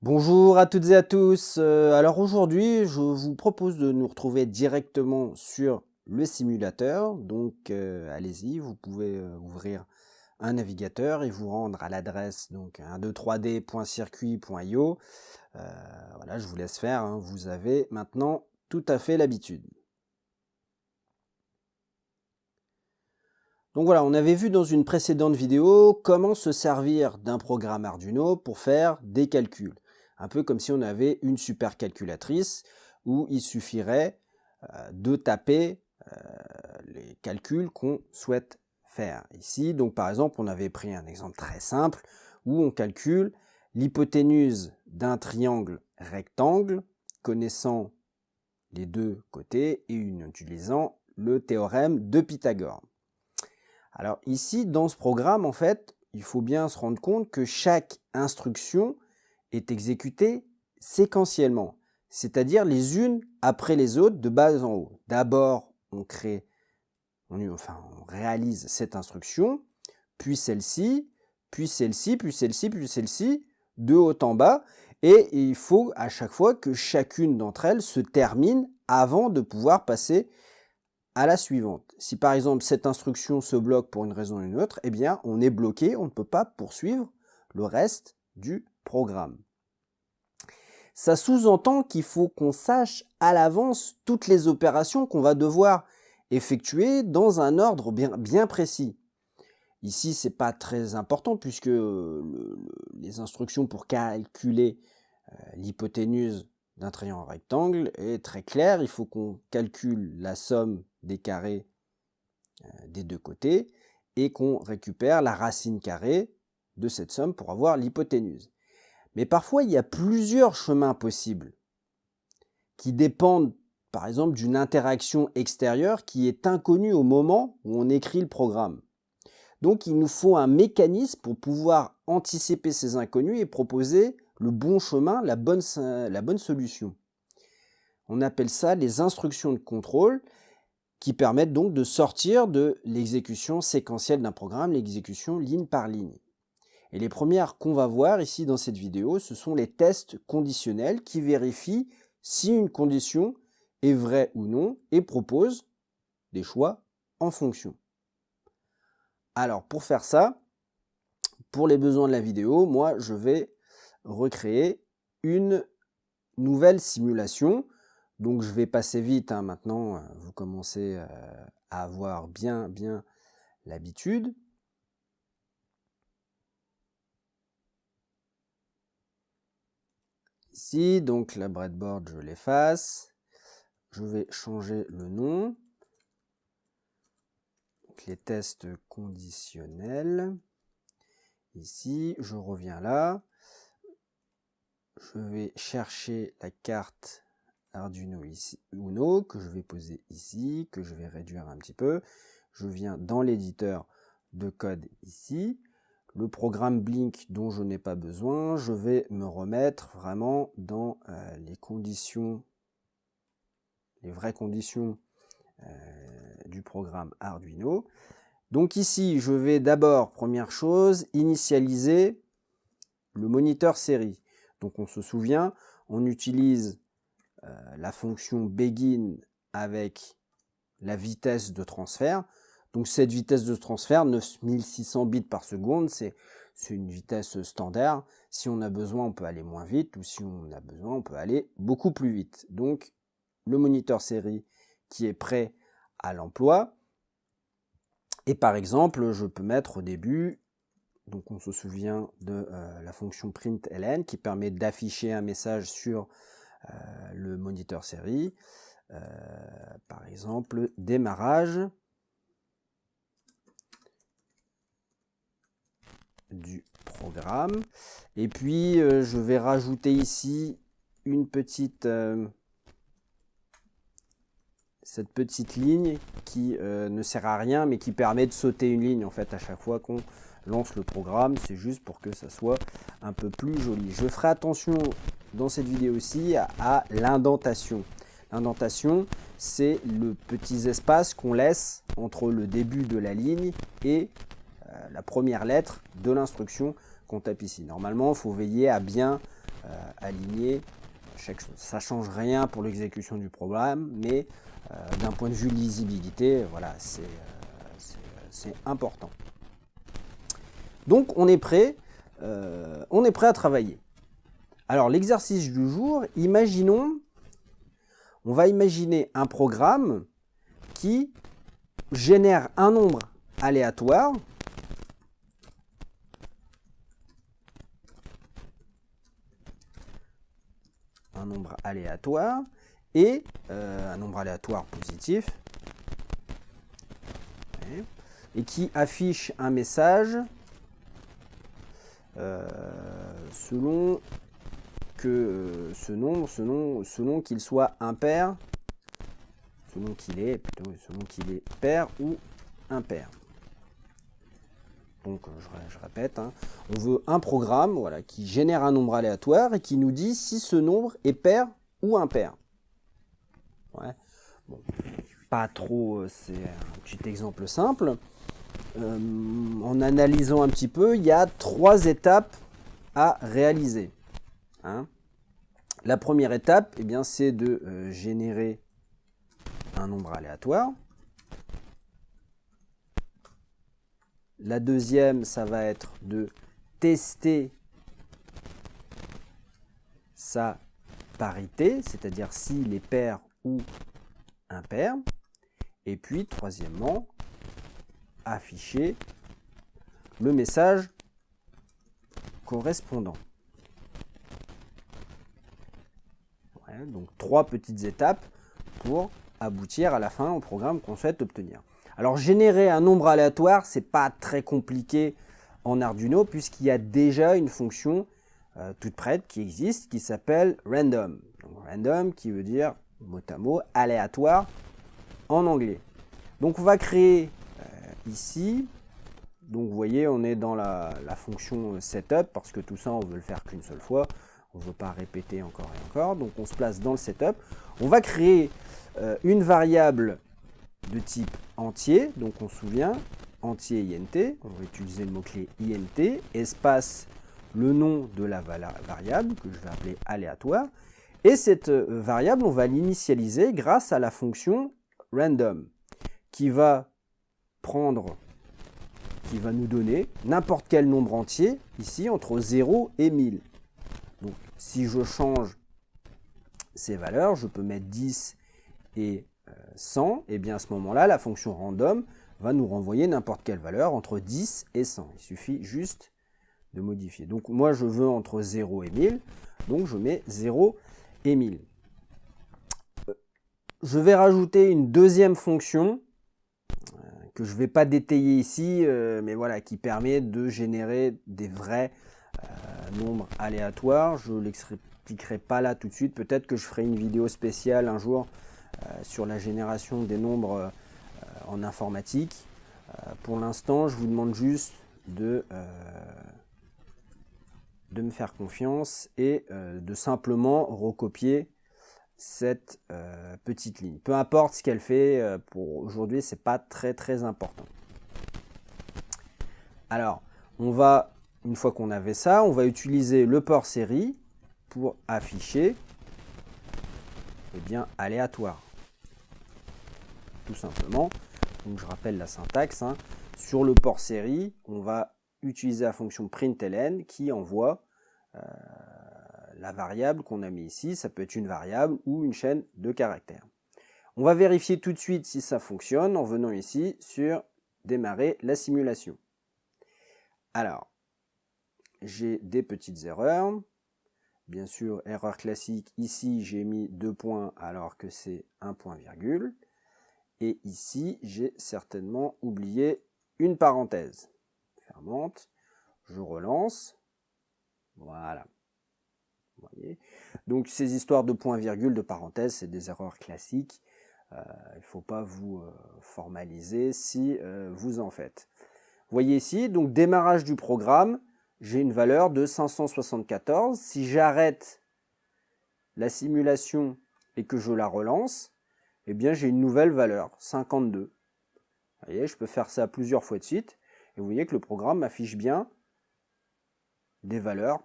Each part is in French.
Bonjour à toutes et à tous. Alors aujourd'hui, je vous propose de nous retrouver directement sur le simulateur. Donc allez-y, vous pouvez ouvrir un navigateur et vous rendre à l'adresse donc 123d.circuit.io. Voilà, je vous laisse faire, hein. Vous avez maintenant tout à fait l'habitude. Donc voilà, on avait vu dans une précédente vidéo comment se servir d'un programme Arduino pour faire des calculs. Un peu comme si on avait une supercalculatrice où il suffirait de taper les calculs qu'on souhaite faire. Ici, donc par exemple, on avait pris un exemple très simple où on calcule l'hypoténuse d'un triangle rectangle connaissant les deux côtés et en utilisant le théorème de Pythagore. Alors ici, dans ce programme, en fait, il faut bien se rendre compte que chaque instruction est exécutée séquentiellement, c'est-à-dire les unes après les autres de bas en haut. D'abord, on réalise cette instruction, puis celle-ci, puis celle-ci, puis celle-ci, puis celle-ci, de haut en bas, et il faut à chaque fois que chacune d'entre elles se termine avant de pouvoir passer à la suivante. Si par exemple cette instruction se bloque pour une raison ou une autre, eh bien on est bloqué, on ne peut pas poursuivre le reste du programme. Ça sous-entend qu'il faut qu'on sache à l'avance toutes les opérations qu'on va devoir effectuer dans un ordre bien précis. Ici, c'est pas très important puisque les instructions pour calculer l'hypoténuse d'un triangle rectangle est très claire. Il faut qu'on calcule la somme des carrés des deux côtés et qu'on récupère la racine carrée de cette somme pour avoir l'hypoténuse. Mais parfois, il y a plusieurs chemins possibles qui dépendent, par exemple, d'une interaction extérieure qui est inconnue au moment où on écrit le programme. Donc, il nous faut un mécanisme pour pouvoir anticiper ces inconnus et proposer le bon chemin, la bonne solution. On appelle ça les instructions de contrôle qui permettent donc de sortir de l'exécution séquentielle d'un programme, l'exécution ligne par ligne. Et les premières qu'on va voir ici dans cette vidéo, ce sont les tests conditionnels qui vérifient si une condition est vraie ou non et proposent des choix en fonction. Alors pour faire ça, pour les besoins de la vidéo, moi je vais recréer une nouvelle simulation. Donc je vais passer vite, hein, maintenant vous commencez à avoir bien l'habitude. Ici, donc la breadboard, je l'efface. Je vais changer le nom. Donc, les tests conditionnels. Ici, je reviens là. Je vais chercher la carte Arduino Uno que je vais poser ici, que je vais réduire un petit peu. Je viens dans l'éditeur de code ici. Le programme Blink dont je n'ai pas besoin, je vais me remettre vraiment dans les conditions, les vraies conditions du programme Arduino. Donc ici, je vais d'abord, première chose, initialiser le moniteur série. Donc on se souvient, on utilise la fonction begin avec la vitesse de transfert. Donc cette vitesse de transfert, 9600 bits par seconde, c'est une vitesse standard. Si on a besoin, on peut aller moins vite, ou si on a besoin, on peut aller beaucoup plus vite. Donc le moniteur série qui est prêt à l'emploi. Et par exemple, je peux mettre au début, donc on se souvient de la fonction println qui permet d'afficher un message sur le moniteur série. Par exemple, démarrage du programme. Et puis, je vais rajouter ici une petite, cette petite ligne qui ne sert à rien, mais qui permet de sauter une ligne en fait à chaque fois qu'on lance le programme. C'est juste pour que ça soit un peu plus joli. Je ferai attention dans cette vidéo aussi à l'indentation. L'indentation, c'est le petit espace qu'on laisse entre le début de la ligne et la première lettre de l'instruction qu'on tape ici. Normalement, il faut veiller à bien aligner. Ça ne change rien pour l'exécution du programme, mais d'un point de vue lisibilité, voilà, c'est important. Donc on est prêt à travailler. Alors l'exercice du jour, on va imaginer un programme qui génère un nombre aléatoire et un nombre aléatoire positif et qui affiche un message selon que selon qu'il soit impair, selon qu'il est pair ou impair. Donc je répète, hein, on veut un programme, voilà, qui génère un nombre aléatoire et qui nous dit si ce nombre est pair ou impair. Ouais. Bon, pas trop, c'est un petit exemple simple. En analysant un petit peu, il y a 3 étapes à réaliser. Hein. La première étape, eh bien, c'est de générer un nombre aléatoire. La deuxième, ça va être de tester sa parité, c'est-à-dire s'il est pair ou impair. Et puis, troisièmement, afficher le message correspondant. Ouais, donc 3 petites étapes pour aboutir à la fin au programme qu'on souhaite obtenir. Alors générer un nombre aléatoire, c'est pas très compliqué en Arduino puisqu'il y a déjà une fonction toute prête qui existe qui s'appelle random. Donc, random qui veut dire mot à mot aléatoire en anglais. Donc on va créer ici, donc vous voyez on est dans la fonction setup parce que tout ça on veut le faire qu'une seule fois, on ne veut pas répéter encore et encore, donc on se place dans le setup. On va créer une variable de type entier, donc on se souvient, entier int, on va utiliser le mot-clé int, espace le nom de la variable que je vais appeler aléatoire, et cette variable on va l'initialiser grâce à la fonction random qui va nous donner n'importe quel nombre entier, ici entre 0 et 1000. Donc si je change ces valeurs, je peux mettre 10 et 100, et bien à ce moment-là, la fonction random va nous renvoyer n'importe quelle valeur entre 10 et 100. Il suffit juste de modifier. Donc moi je veux entre 0 et 1000, donc je mets 0 et 1000. Je vais rajouter une deuxième fonction que je ne vais pas détailler ici, mais voilà, qui permet de générer des vrais nombres aléatoires. Je ne l'expliquerai pas là tout de suite. Peut-être que je ferai une vidéo spéciale un jour sur la génération des nombres en informatique. Pour l'instant, je vous demande juste de me faire confiance et de simplement recopier cette petite ligne. Peu importe ce qu'elle fait, pour aujourd'hui, c'est pas très important. Alors, une fois qu'on avait ça, on va utiliser le port série pour afficher bien aléatoire. Tout simplement. Donc je rappelle la syntaxe. Hein. Sur le port série, on va utiliser la fonction println qui envoie la variable qu'on a mis ici. Ça peut être une variable ou une chaîne de caractères. On va vérifier tout de suite si ça fonctionne en venant ici sur démarrer la simulation. Alors, j'ai des petites erreurs. Bien sûr, erreur classique, ici j'ai mis 2 points alors que c'est un point virgule. Et ici, j'ai certainement oublié une parenthèse. Fermante, je relance. Voilà. Vous voyez. Donc ces histoires de points virgule, de parenthèses, c'est des erreurs classiques. Il ne faut pas vous formaliser si vous en faites. Vous voyez ici, donc démarrage du programme. J'ai une valeur de 574. Si j'arrête la simulation et que je la relance, eh bien j'ai une nouvelle valeur, 52. Vous voyez, je peux faire ça plusieurs fois de suite. Et vous voyez que le programme affiche bien des valeurs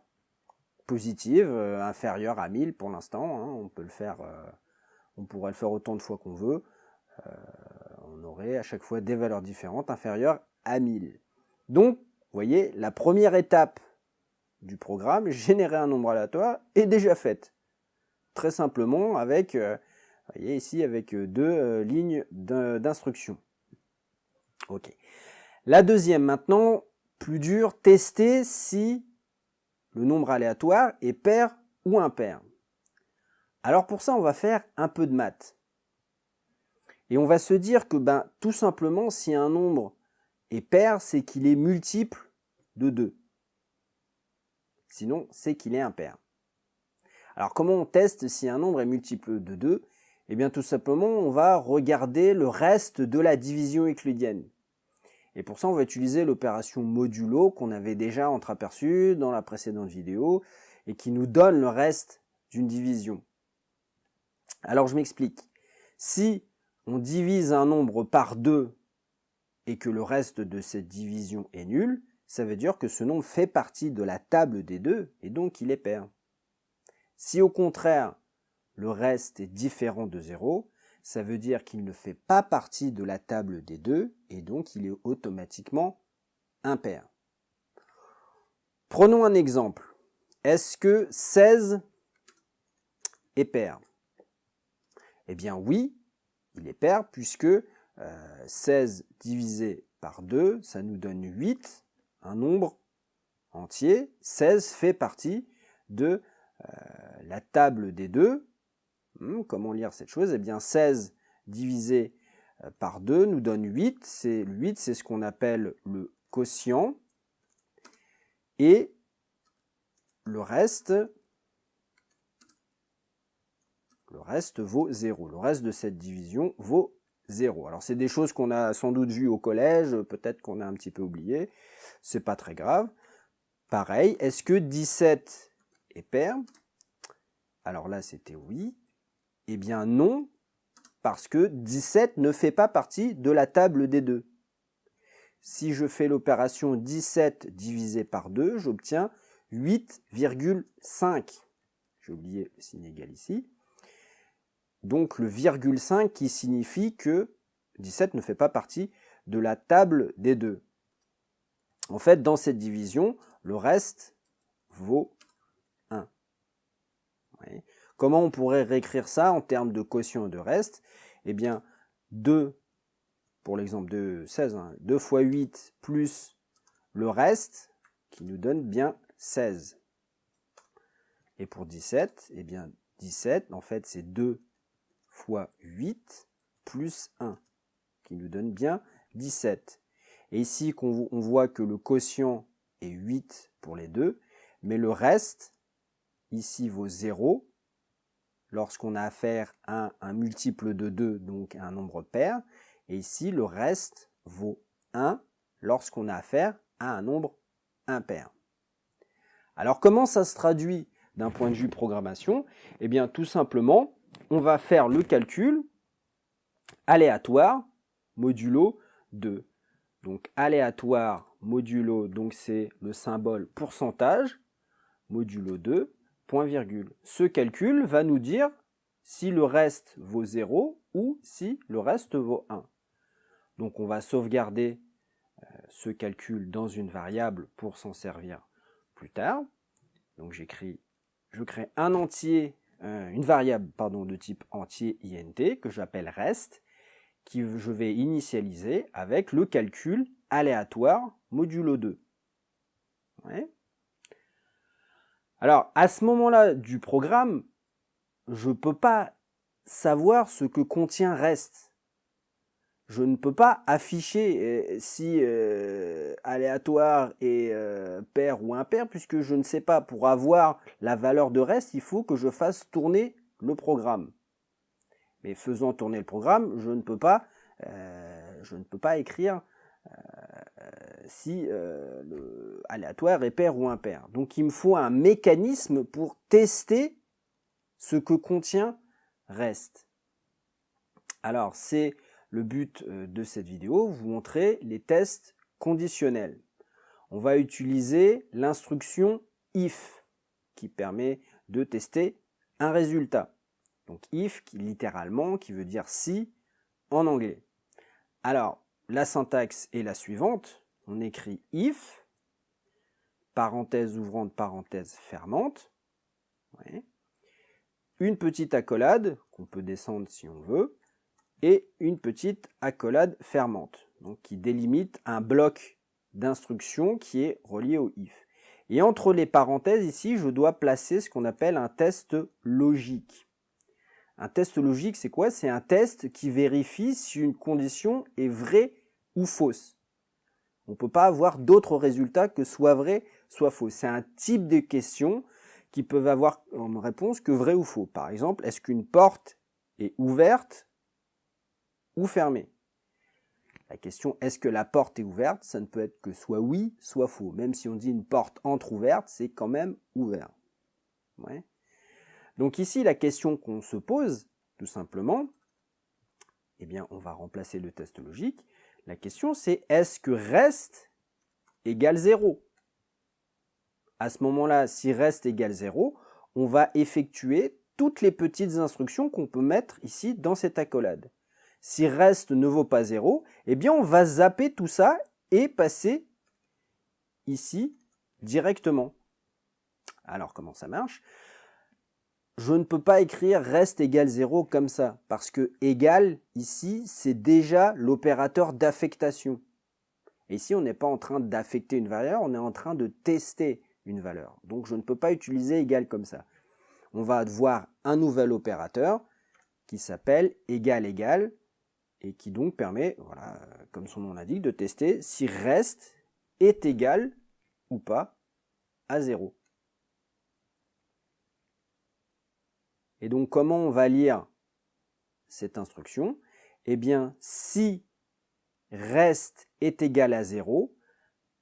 positive, inférieure à 1000 pour l'instant, hein, on peut le faire, on pourrait le faire autant de fois qu'on veut, on aurait à chaque fois des valeurs différentes inférieures à 1000. Donc, vous voyez, la première étape du programme, générer un nombre aléatoire, est déjà faite. Très simplement avec, vous voyez ici, avec deux lignes d'instruction. Ok. La deuxième, maintenant, plus dur, tester si le nombre aléatoire est pair ou impair. Alors pour ça, on va faire un peu de maths. Et on va se dire que tout simplement, si un nombre est pair, c'est qu'il est multiple de 2. Sinon, c'est qu'il est impair. Alors comment on teste si un nombre est multiple de 2? Eh bien tout simplement, on va regarder le reste de la division euclidienne. Et pour ça, on va utiliser l'opération modulo qu'on avait déjà entreaperçue dans la précédente vidéo et qui nous donne le reste d'une division. Alors je m'explique. Si on divise un nombre par 2 et que le reste de cette division est nul, ça veut dire que ce nombre fait partie de la table des 2 et donc il est pair. Si au contraire, le reste est différent de 0, ça veut dire qu'il ne fait pas partie de la table des 2 et donc il est automatiquement impair. Prenons un exemple. Est-ce que 16 est pair? Eh bien oui, il est pair puisque 16 divisé par 2, ça nous donne 8, un nombre entier. 16 fait partie de la table des 2. Comment lire cette chose? Eh bien 16 divisé par 2 nous donne 8. 8, c'est ce qu'on appelle le quotient. Et le reste vaut 0. Le reste de cette division vaut 0. Alors c'est des choses qu'on a sans doute vues au collège, peut-être qu'on a un petit peu oublié. C'est pas très grave. Pareil, est-ce que 17 est pair? Alors là c'était oui. Eh bien non, parce que 17 ne fait pas partie de la table des 2. Si je fais l'opération 17 divisé par 2, j'obtiens 8,5. J'ai oublié le signe égal ici. Donc le virgule 5 qui signifie que 17 ne fait pas partie de la table des 2. En fait, dans cette division, le reste vaut 1. Oui. Comment on pourrait réécrire ça en termes de quotient et de reste? Eh bien, 2, pour l'exemple de 16, 2 fois 8 plus le reste, qui nous donne bien 16. Et pour 17, eh bien 17, en fait, c'est 2 fois 8 plus 1, qui nous donne bien 17. Et ici, on voit que le quotient est 8 pour les deux, mais le reste, ici, vaut 0, lorsqu'on a affaire à un multiple de 2, donc un nombre pair, et ici, le reste vaut 1 lorsqu'on a affaire à un nombre impair. Alors, comment ça se traduit d'un point de vue programmation? Eh bien, tout simplement, on va faire le calcul aléatoire modulo 2. Donc, aléatoire modulo, donc c'est le symbole pourcentage, modulo 2, point virgule. Ce calcul va nous dire si le reste vaut 0 ou si le reste vaut 1. Donc on va sauvegarder ce calcul dans une variable pour s'en servir plus tard. Donc je crée un entier, une variable de type entier int que j'appelle rest, que je vais initialiser avec le calcul aléatoire modulo 2. Ouais. Alors, à ce moment-là du programme, je ne peux pas savoir ce que contient rest. Je ne peux pas afficher si aléatoire est pair ou impair, puisque je ne sais pas. Pour avoir la valeur de rest, il faut que je fasse tourner le programme. Mais faisant tourner le programme, je ne peux pas écrire si le aléatoire est pair ou impair. Donc il me faut un mécanisme pour tester ce que contient rest. Alors c'est le but de cette vidéo, vous montrer les tests conditionnels. On va utiliser l'instruction if, qui permet de tester un résultat. Donc if, littéralement, qui veut dire si en anglais. Alors, la syntaxe est la suivante. On écrit if, parenthèse ouvrante, parenthèse fermante. Ouais. Une petite accolade, qu'on peut descendre si on veut, et une petite accolade fermante, donc qui délimite un bloc d'instruction qui est relié au if. Et entre les parenthèses ici, je dois placer ce qu'on appelle un test logique. Un test logique, c'est quoi? C'est un test qui vérifie si une condition est vraie ou fausse. On ne peut pas avoir d'autres résultats que soit vrai, soit faux. C'est un type de question qui peuvent avoir comme réponse que vrai ou faux. Par exemple, est-ce qu'une porte est ouverte ou fermée? La question est-ce que la porte est ouverte, ça ne peut être que soit oui, soit faux. Même si on dit une porte entrouverte, c'est quand même ouvert. Ouais. Donc ici, la question qu'on se pose, tout simplement, eh bien, on va remplacer le test logique. La question c'est est-ce que reste égale 0? À ce moment-là, si reste égale 0, on va effectuer toutes les petites instructions qu'on peut mettre ici dans cette accolade. Si reste ne vaut pas 0, eh bien on va zapper tout ça et passer ici directement. Alors comment ça marche? Je ne peux pas écrire reste égale 0 comme ça, parce que égal, ici, c'est déjà l'opérateur d'affectation. Et ici, on n'est pas en train d'affecter une valeur, on est en train de tester une valeur. Donc je ne peux pas utiliser égal comme ça. On va avoir un nouvel opérateur qui s'appelle égal égal, et qui donc permet, voilà, comme son nom l'indique, de tester si reste est égal ou pas à 0. Et donc, comment on va lire cette instruction? Eh bien, si reste est égal à 0,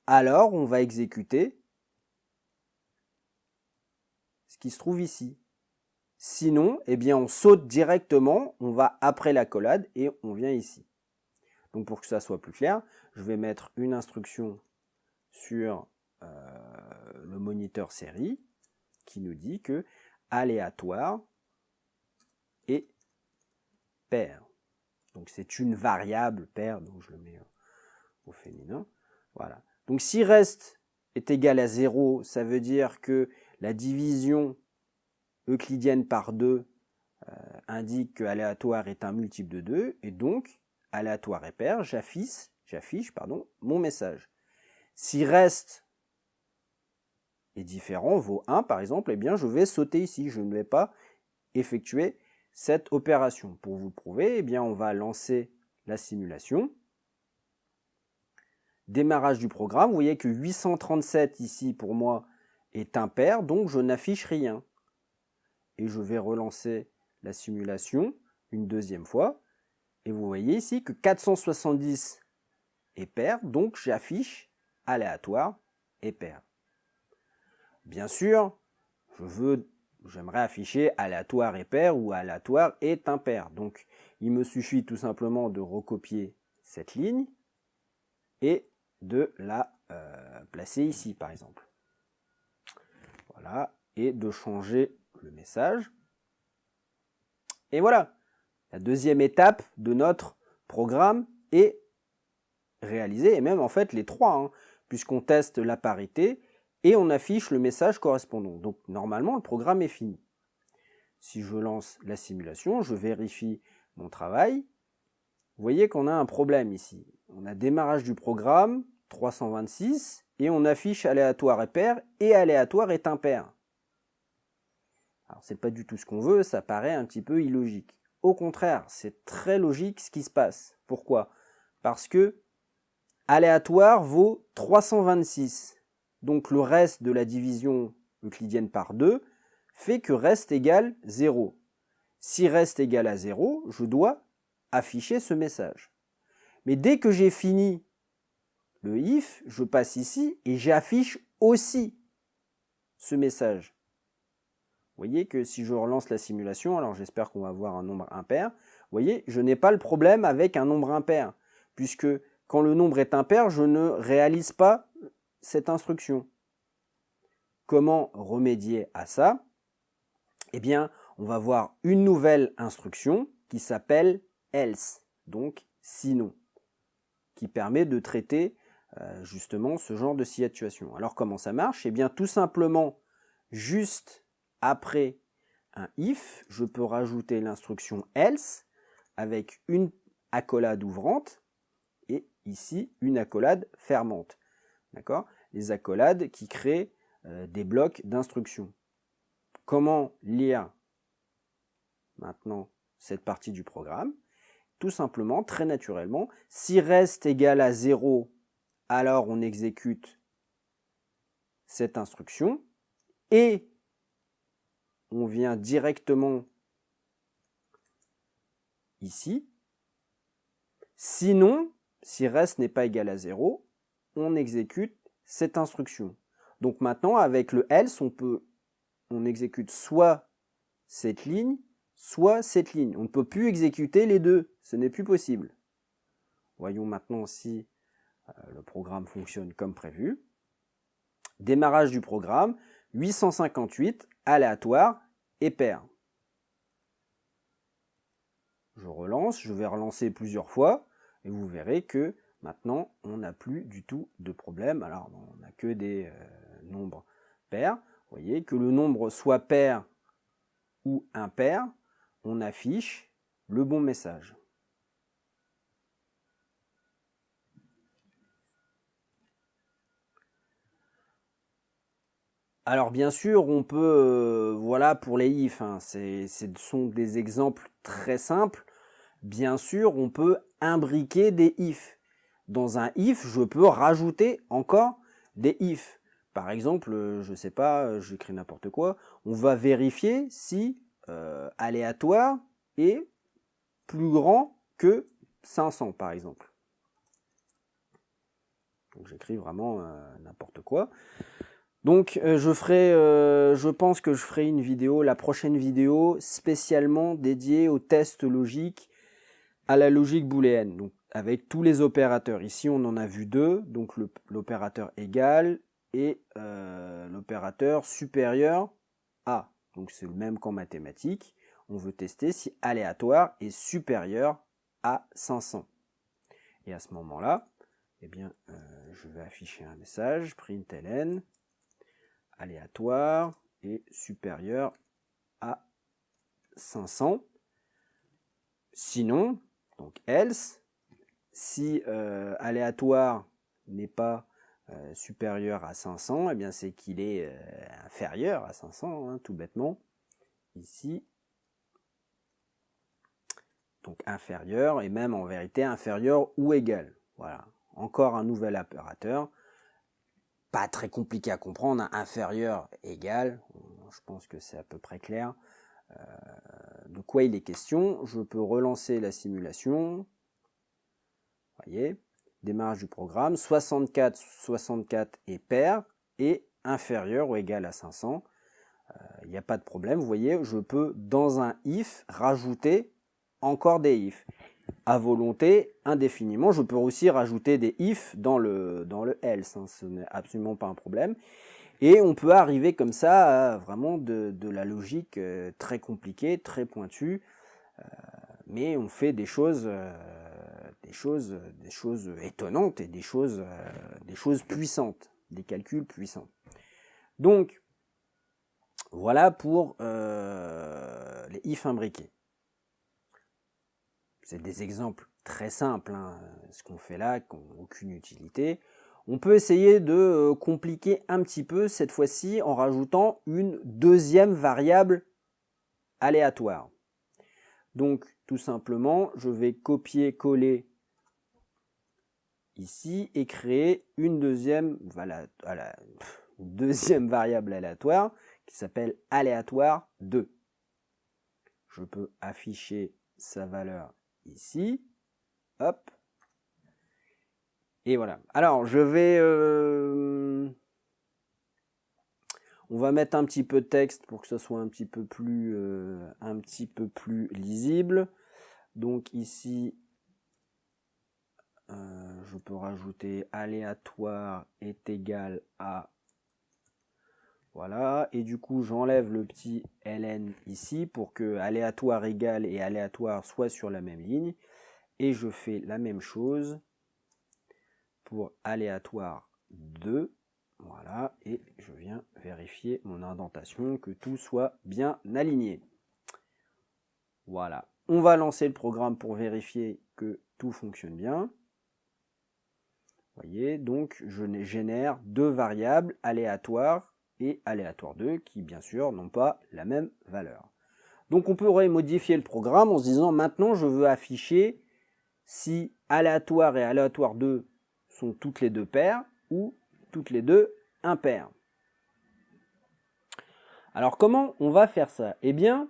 alors on va exécuter ce qui se trouve ici. Sinon, eh bien, on saute directement, on va après l'accolade et on vient ici. Donc, pour que ça soit plus clair, je vais mettre une instruction sur le moniteur série qui nous dit que aléatoire et pair. Donc c'est une variable pair, donc je le mets au féminin. Voilà. Donc si reste est égal à 0, ça veut dire que la division euclidienne par 2 indique que aléatoire est un multiple de 2, et donc aléatoire et pair, j'affiche mon message. Si reste est différent, vaut 1 par exemple, eh bien je vais sauter ici, je ne vais pas effectuer cette opération. Pour vous prouver, eh bien, on va lancer la simulation. Démarrage du programme, vous voyez que 837 ici pour moi est impair, donc je n'affiche rien. Et je vais relancer la simulation une deuxième fois. Et vous voyez ici que 470 est pair, donc j'affiche aléatoire et pair. Bien sûr, j'aimerais afficher aléatoire est pair ou aléatoire est impair. Donc, il me suffit tout simplement de recopier cette ligne et de la placer ici, par exemple. Voilà, et de changer le message. Et voilà, la deuxième étape de notre programme est réalisée, et même en fait les trois, hein, puisqu'on teste la parité, et on affiche le message correspondant. Donc normalement, le programme est fini. Si je lance la simulation, je vérifie mon travail. Vous voyez qu'on a un problème ici. On a démarrage du programme, 326, et on affiche aléatoire et pair, et aléatoire est impair. Alors c'est pas du tout ce qu'on veut, ça paraît un petit peu illogique. Au contraire, c'est très logique ce qui se passe. Pourquoi? Parce que aléatoire vaut 326. Donc le reste de la division euclidienne par 2 fait que reste égale 0. Si reste égal à 0, je dois afficher ce message. Mais dès que j'ai fini le if, je passe ici et j'affiche aussi ce message. Vous voyez que si je relance la simulation, alors j'espère qu'on va avoir un nombre impair, vous voyez, je n'ai pas le problème avec un nombre impair, puisque quand le nombre est impair, je ne réalise pas cette instruction. comment remédier à ça? Eh bien, on va voir une nouvelle instruction qui s'appelle else, donc sinon, qui permet de traiter justement ce genre de situation. Alors comment ça marche? Eh bien tout simplement, juste après un if, je peux rajouter l'instruction else avec une accolade ouvrante et ici une accolade fermante. D'accord? Les accolades qui créent des blocs d'instructions. Comment lire maintenant cette partie du programme? Tout simplement, très naturellement, si reste égal à 0, alors on exécute cette instruction et on vient directement ici. Sinon, si reste n'est pas égal à 0, on exécute cette instruction. Donc maintenant, avec le else, on exécute soit cette ligne, soit cette ligne. On ne peut plus exécuter les deux, ce n'est plus possible. Voyons maintenant si le programme fonctionne comme prévu. Démarrage du programme, 858, aléatoire et pair. Je relance, je vais relancer plusieurs fois et vous verrez que maintenant on n'a plus du tout de problème. Alors on n'a que des nombres pairs. Vous voyez que le nombre soit pair ou impair, on affiche le bon message. Alors bien sûr, on peut, voilà pour les if, hein, ce sont des exemples très simples. Bien sûr, on peut imbriquer des if. Dans un if, je peux rajouter encore des if. Par exemple, je ne sais pas, j'écris n'importe quoi, on va vérifier si aléatoire est plus grand que 500 par exemple. Donc j'écris vraiment n'importe quoi. Donc je pense que je ferai une vidéo, la prochaine vidéo, spécialement dédiée aux tests logiques, à la logique booléenne, donc avec tous les opérateurs. Ici on en a vu deux, donc l'opérateur égal et l'opérateur supérieur à. Donc c'est le même qu'en mathématiques. On veut tester si aléatoire est supérieur à 500. Et à ce moment-là, eh bien, je vais afficher un message, println, aléatoire est supérieur à 500. Sinon, donc else, si aléatoire n'est pas supérieur à 500, eh bien c'est qu'il est inférieur à 500, hein, tout bêtement. Ici, donc inférieur, et même en vérité inférieur ou égal. Voilà, encore un nouvel opérateur. Pas très compliqué à comprendre, hein. Inférieur, égal, je pense que c'est à peu près clair. De quoi il est question? Je peux relancer la simulation. Voyez, démarrage du programme, 64 est pair et inférieur ou égal à 500. Il n'y a pas de problème, vous voyez, je peux dans un if rajouter encore des if. À volonté, indéfiniment, je peux aussi rajouter des if dans le else, hein, ce n'est absolument pas un problème. Et on peut arriver comme ça à vraiment de la logique très compliquée, très pointue, mais on fait des choses étonnantes et des choses puissantes, des calculs puissants. Donc, voilà pour les if imbriqués. C'est des exemples très simples, hein, ce qu'on fait là, qui n'ont aucune utilité. On peut essayer de compliquer un petit peu, cette fois-ci, en rajoutant une deuxième variable aléatoire. Donc, tout simplement, je vais copier-coller ici et créer une deuxième variable aléatoire qui s'appelle aléatoire 2. Je peux afficher sa valeur ici, hop, et voilà. Alors je vais, on va mettre un petit peu de texte pour que ce soit un petit peu plus lisible. Donc ici, je peux rajouter aléatoire est égal à, Voilà, et du coup j'enlève le petit ln ici pour que aléatoire égale et aléatoire soient sur la même ligne. Et je fais la même chose pour aléatoire 2. Voilà, et je viens vérifier mon indentation, que tout soit bien aligné. Voilà, on va lancer le programme pour vérifier que tout fonctionne bien. Vous voyez, donc je génère deux variables aléatoires et aléatoire 2 qui bien sûr n'ont pas la même valeur. Donc on pourrait modifier le programme en se disant maintenant je veux afficher si aléatoire et aléatoire 2 sont toutes les deux paires ou toutes les deux impaires. Alors comment on va faire ça? Eh bien,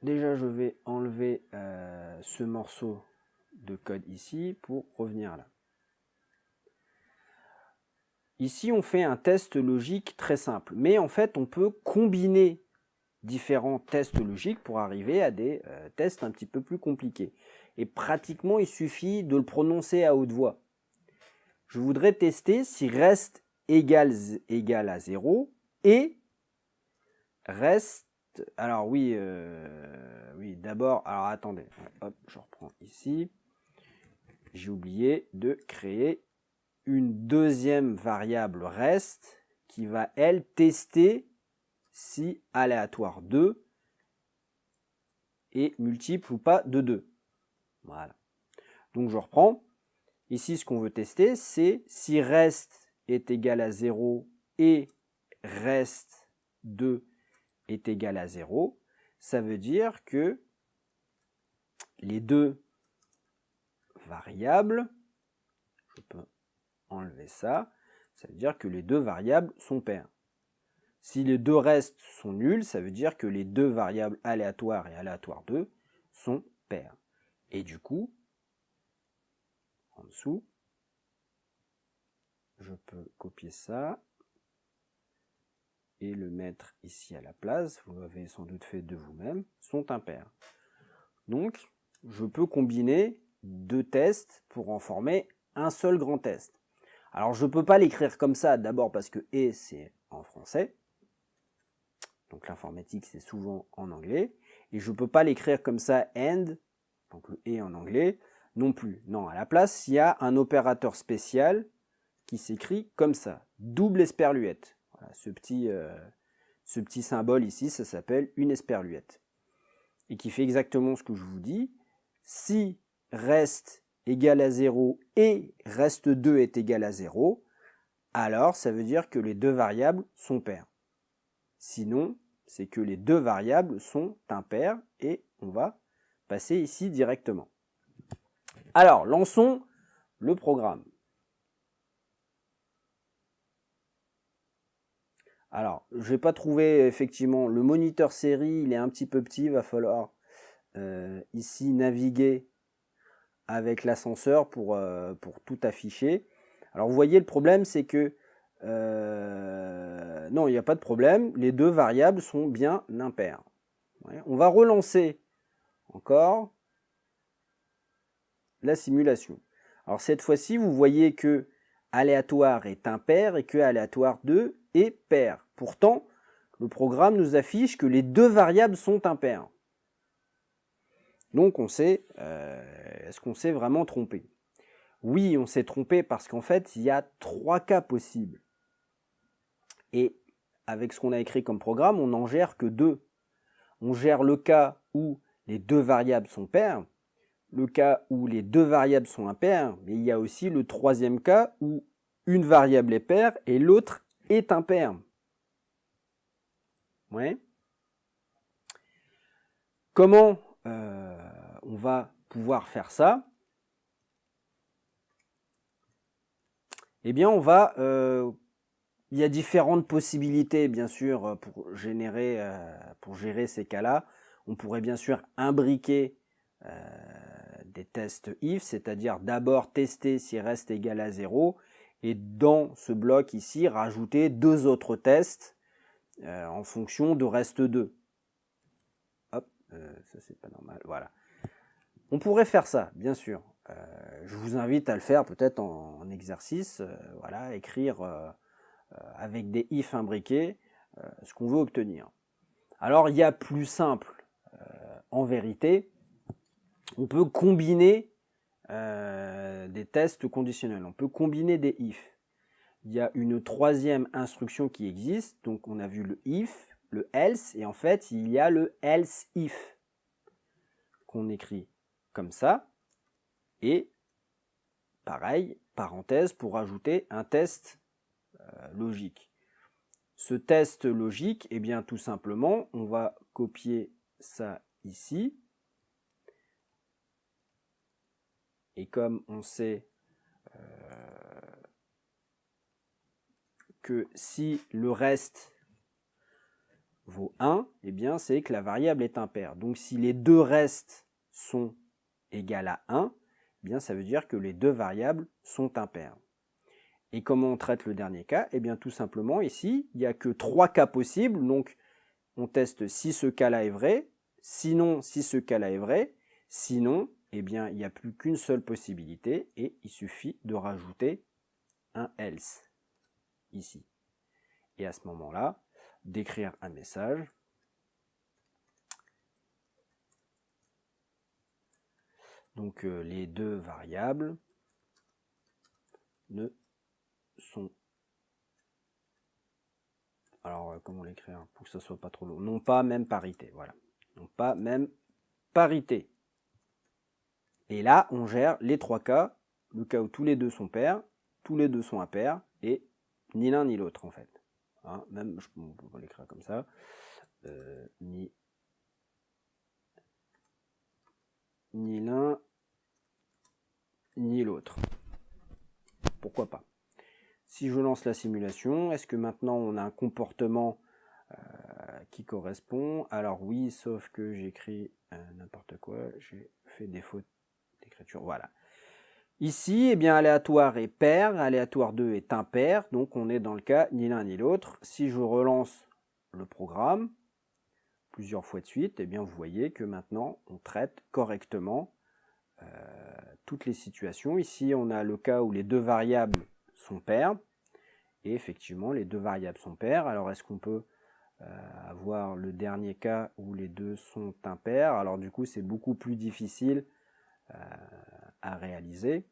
déjà je vais enlever ce morceau de code ici pour revenir là. Ici, on fait un test logique très simple, mais en fait, on peut combiner différents tests logiques pour arriver à des tests un petit peu plus compliqués. Et pratiquement, il suffit de le prononcer à haute voix. Je voudrais tester si reste égal à 0 et reste... Alors oui, oui d'abord, alors attendez, hop, je reprends ici. J'ai oublié de créer une deuxième variable reste qui va, elle, tester si aléatoire 2 est multiple ou pas de 2. Voilà. Donc je reprends. Ici, ce qu'on veut tester, c'est si reste est égal à 0 et reste 2 est égal à 0. Ça veut dire que les deux variables, je peux enlever ça, ça veut dire que les deux variables sont paires. Si les deux restes sont nuls, ça veut dire que les deux variables aléatoires et aléatoire 2 sont paires. Et du coup, en dessous, je peux copier ça et le mettre ici à la place, vous l'avez sans doute fait de vous-même, sont impairs. Donc, je peux combiner deux tests pour en former un seul grand test. Alors, je ne peux pas l'écrire comme ça, d'abord parce que « et » c'est en français, donc l'informatique c'est souvent en anglais, et je ne peux pas l'écrire comme ça « and », donc le « et » en anglais, non plus. Non, à la place, il y a un opérateur spécial qui s'écrit comme ça, double esperluette. Voilà, ce petit symbole ici, ça s'appelle une esperluette. Et qui fait exactement ce que je vous dis. Si reste égal à 0 et reste 2 est égal à 0, alors ça veut dire que les deux variables sont paires. Sinon, c'est que les deux variables sont impaires et on va passer ici directement. Alors, lançons le programme. Alors, je n'ai pas trouvé effectivement le moniteur série, il est un petit peu petit, il va falloir ici naviguer avec l'ascenseur pour tout afficher. Alors vous voyez, le problème c'est que non, il n'y a pas de problème, les deux variables sont bien impaires. Ouais, on va relancer encore la simulation. Alors cette fois-ci, vous voyez que aléatoire est impair et que aléatoire 2 est pair. Pourtant, le programme nous affiche que les deux variables sont impaires. Donc on sait, est-ce qu'on s'est vraiment trompé? Oui, on s'est trompé parce qu'en fait, il y a trois cas possibles. Et avec ce qu'on a écrit comme programme, on n'en gère que deux. On gère le cas où les deux variables sont paires, le cas où les deux variables sont impaires, mais il y a aussi le troisième cas où une variable est paire et l'autre est impair. Ouais. Comment on va pouvoir faire ça? Eh bien, on va... il y a différentes possibilités, bien sûr, pour gérer ces cas-là. On pourrait bien sûr imbriquer des tests if, c'est-à-dire d'abord tester si reste égal à 0, et dans ce bloc ici, rajouter deux autres tests en fonction de reste 2. Hop, ça c'est pas normal, voilà. On pourrait faire ça, bien sûr. Je vous invite à le faire peut-être en exercice, voilà, écrire avec des if imbriqués ce qu'on veut obtenir. Alors il y a plus simple, en vérité, on peut combiner des tests conditionnels, on peut combiner des if. Il y a une troisième instruction qui existe, donc on a vu le if, le else, et en fait il y a le else if, qu'on écrit comme ça, et pareil, parenthèse pour ajouter un test logique. Ce test logique, eh bien tout simplement, on va copier ça ici, et comme on sait que si le reste vaut 1, eh bien c'est que la variable est impaire. Donc si les deux restes sont égales à 1, eh bien ça veut dire que les deux variables sont impaires. Et comment on traite le dernier cas? Eh bien tout simplement ici, il n'y a que 3 cas possibles, donc on teste si ce cas-là est vrai, sinon si ce cas-là est vrai, sinon eh bien il n'y a plus qu'une seule possibilité et il suffit de rajouter un else ici. Et à ce moment-là, d'écrire un message. Donc les deux variables ne sont... Alors comment l'écrire pour que ça soit pas trop long? Non pas même parité, voilà. Non pas même parité. Et là, on gère les 3 cas, le cas où tous les deux sont pairs, tous les deux sont impairs, et ni l'un ni l'autre en fait. Hein, même, on peut l'écrire comme ça, ni l'un ni l'autre. Pourquoi pas? Si je lance la simulation, est-ce que maintenant on a un comportement qui correspond? Alors oui, sauf que j'écris n'importe quoi, j'ai fait des fautes d'écriture, voilà. Ici, eh bien, aléatoire est pair, aléatoire 2 est impair, donc on est dans le cas ni l'un ni l'autre. Si je relance le programme plusieurs fois de suite, eh bien, vous voyez que maintenant on traite correctement toutes les situations. Ici, on a le cas où les deux variables sont paires, et effectivement, les deux variables sont paires. Alors, est-ce qu'on peut avoir le dernier cas où les deux sont impairs? Alors, du coup, c'est beaucoup plus difficile à réaliser.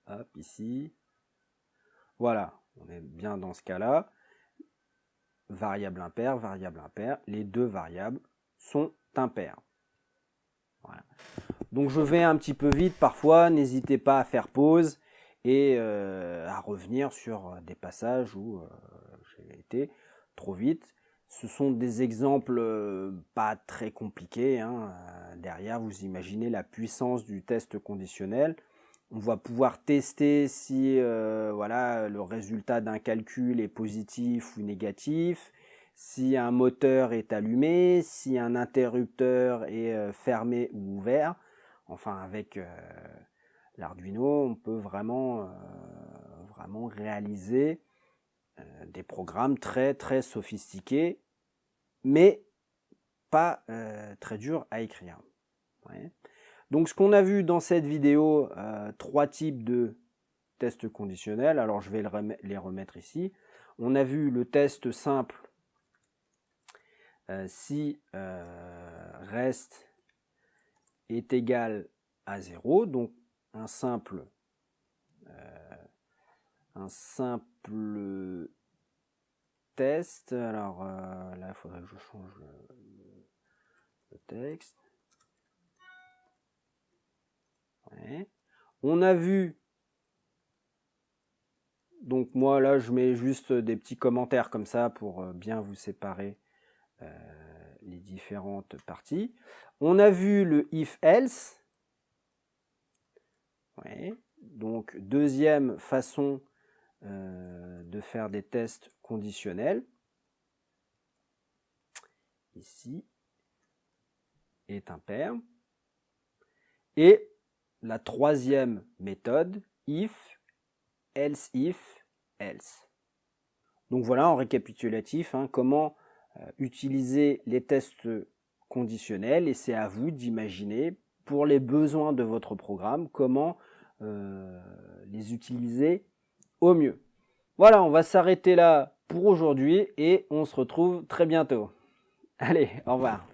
Hop, ici. Voilà, on est bien dans ce cas-là. Variable impaire, les deux variables sont impaires. Voilà. Donc je vais un petit peu vite parfois, n'hésitez pas à faire pause et à revenir sur des passages où j'ai été trop vite. Ce sont des exemples pas très compliqués, hein. Derrière, vous imaginez la puissance du test conditionnel. On va pouvoir tester si voilà, le résultat d'un calcul est positif ou négatif, si un moteur est allumé, si un interrupteur est fermé ou ouvert. Enfin, avec l'Arduino, on peut vraiment réaliser des programmes très très sophistiqués, mais pas très durs à écrire. Ouais. Donc ce qu'on a vu dans cette vidéo, 3 types de tests conditionnels. Alors je vais les remettre ici. On a vu le test simple si reste est égal à 0, donc un simple test. Alors là, il faudrait que je change le texte. Ouais. On a vu, donc moi là je mets juste des petits commentaires comme ça pour bien vous séparer les différentes parties. On a vu le if-else. Ouais. Donc deuxième façon de faire des tests conditionnels. Ici est impair. Et la troisième méthode, if, else if, else. Donc voilà en récapitulatif hein, comment utiliser les tests conditionnels, et c'est à vous d'imaginer pour les besoins de votre programme, comment les utiliser au mieux. Voilà, on va s'arrêter là pour aujourd'hui et on se retrouve très bientôt. Allez, au revoir.